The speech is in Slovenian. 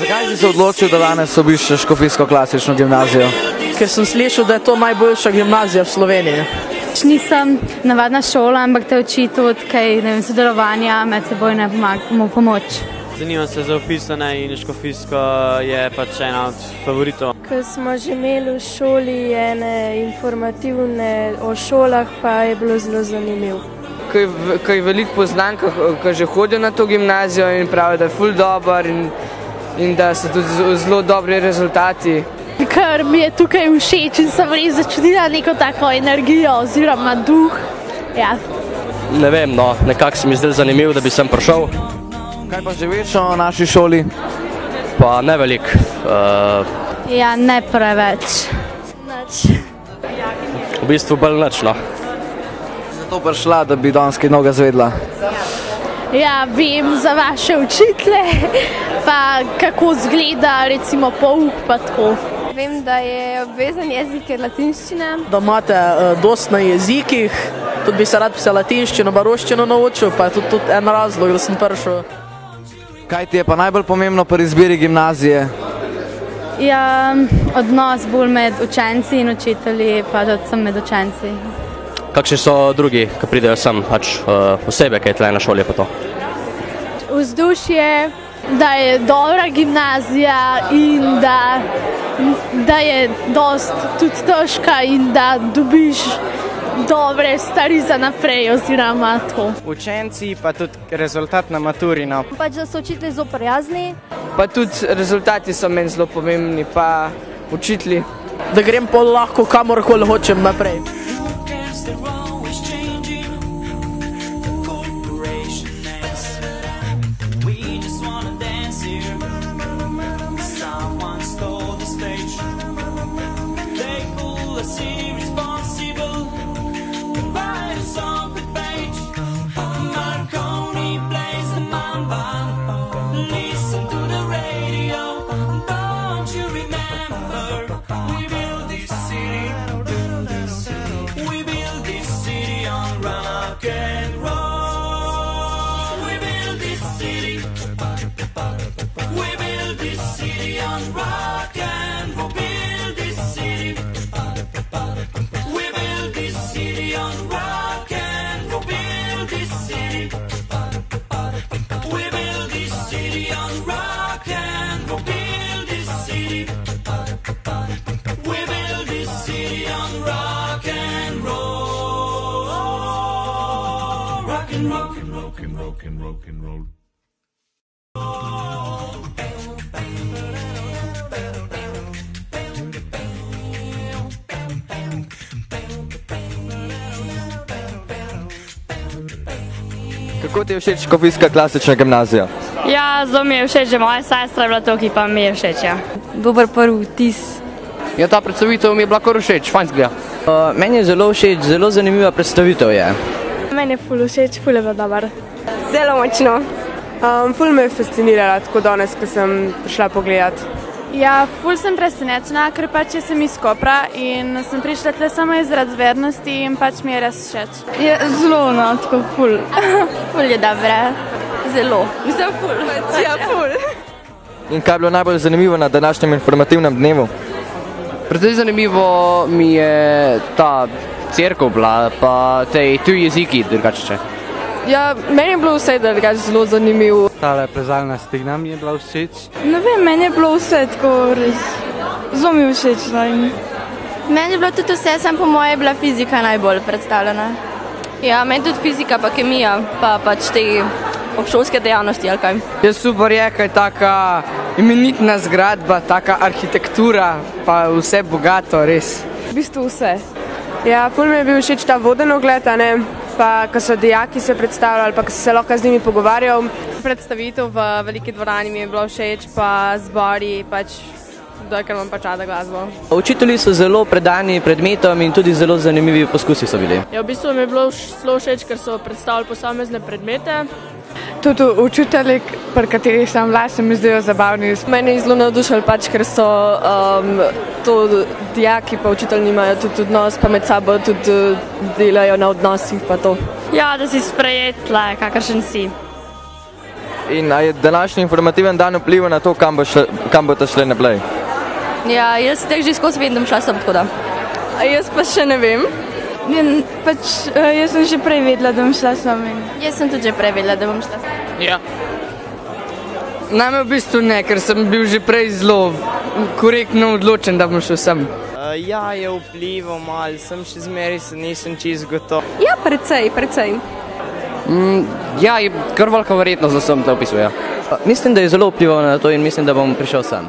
Zakaj si se odločil, da danes obiščeš Škofijsko klasično gimnazijo? Ker sem slišal, da je to najboljša gimnazija v Sloveniji. Nisem navadna šola, ampak te uči tudi kaj, ne vem, sodelovanja, medsebojne pomoč. Zanimam se za vpisane in Škofijsko je pač ena od favoritov. Ko smo že imeli v šoli ene informativne o šolah, pa je bilo zelo zanimivo. Ko je veliko poznank, ko že hodijo na to gimnazijo in pravijo, da je ful dober in da so tudi zelo dobri rezultati. Ker mi je tukaj všeč in sem res začutila neko tako energijo oziroma duh. Ja. Ne vem, no, nekako se mi zdaj zanimivo, da bi sem prišel. Kaj pa že veš o naši šoli? Pa ne veliko. Ja, ne preveč. V bistvu bolj nič, no. Zato prišla, da bi danes kaj novega zvedla? Ja, vem za vaše učitelje, pa kako zgleda recimo pouk pa tako. Vem, da je obvezen jezik latinščina. Da imate dosti na jezikih, tudi bi se rad se latinščino, baroščino naučil, pa je tudi en razlog, da sem prišel. Kaj ti je pa najbolj pomembno pri izbiri gimnazije? Ja, odnos bolj med učenci in učitelji, pa tudi med učenci. Kakšni so drugi, ki pridejo sem, pač osebe, ki je tle na šoli pa to? Vzdušje, da je dobra gimnazija in da je dost tudi težka in da dobiš dobre stvari za naprej oziroma to. Učenci pa tudi rezultat na maturi. No. Pač, da so učitelji zelo prijazni. Pa tudi rezultati so meni zelo pomembni, pa učitelji. Da grem pol lahko kamorkoli hočem naprej. Kako ti je všeč Škofijska klasična gimnazija? Ja, zelo mi je všeč, že moja sestra je bila tukaj, pa mi je všeč, ja. Dober prvi vtis. Ja, ta predstavitev mi je bila kar všeč, fajn zgleda. Meni je zelo všeč, zelo zanimiva predstavitev je. Meni je ful všeč, ful je bil dober. Zelo močno. Ful me je fascinirala, tako danes, ko sem prišla pogledat. Ja, ful sem presenečena, ker pač sem iz Kopra in sem prišla tle samo iz razvednosti in pač mi je res všeč. Je zelo, no, tako ful. Ful je dobre. Zelo. Mislim, ful. Ja, ful. In kaj je bilo najbolj zanimivo na današnjem informativnem dnevu? Predvsem zanimivo mi je ta cerkev bila, pa te tuji jeziki drugače. Ja, meni je bilo vse drugače zelo zanimivo. Tale plezalna stigna mi je bila všeč. Ne vem, meni je bilo vse tako res. Zelo mi je všeč. Meni je bilo tudi vse, sem po moje bila fizika najbolj predstavljena. Ja, meni tudi fizika pa kemija, pa pač te obšolske dejavnosti ali kaj. Je super je, kaj je taka imenitna zgradba, taka arhitektura, pa vse bogato, res. V bistvu vse. Ja, ful mi je bil všeč ta voden ogled, a ne? Pa ko so dijaki se predstavljali, pa ko se lahko z njimi pogovarjal. Predstavitev v veliki dvorani mi je bilo všeč, pa zbori, pač ker imam pač rada glasbo. Učitelji so zelo predani predmetom in tudi zelo zanimivi poskusi so bili. Ja, v bistvu mi je bilo zelo všeč, ker so predstavili posamezne predmete. Tudi učitelji, pri katerih sem bila, se mi zdijo zabavni. Mene je zelo navdušilo, pač, ker so to dijaki pa učitelji imajo tudi odnos, pa med sabo tudi delajo na odnosih pa to. Ja, da si sprejet tle, kakršen si. In a je današnji informativen dan vplival na to, kam boste šli naprej? Ja, jaz teh že skozi vem, da bom šla sem, tako da. Jaz pa še ne vem. Jaz sem že prej vedela, da bom šla sem. Jaz sem tudi že prej vedela, da bom šla sem. Ja. Name v bistvu ne, ker sem bil že prej zelo korektno odločen, da bom šel sem. Ja, je vplival malo, sem še zmeri, nisem čisto gotov. Ja, precej. Ja, je kar velika verjetnost, da sem to opisal. Mislim, da je zelo vplival na to in mislim, da bom prišel sem.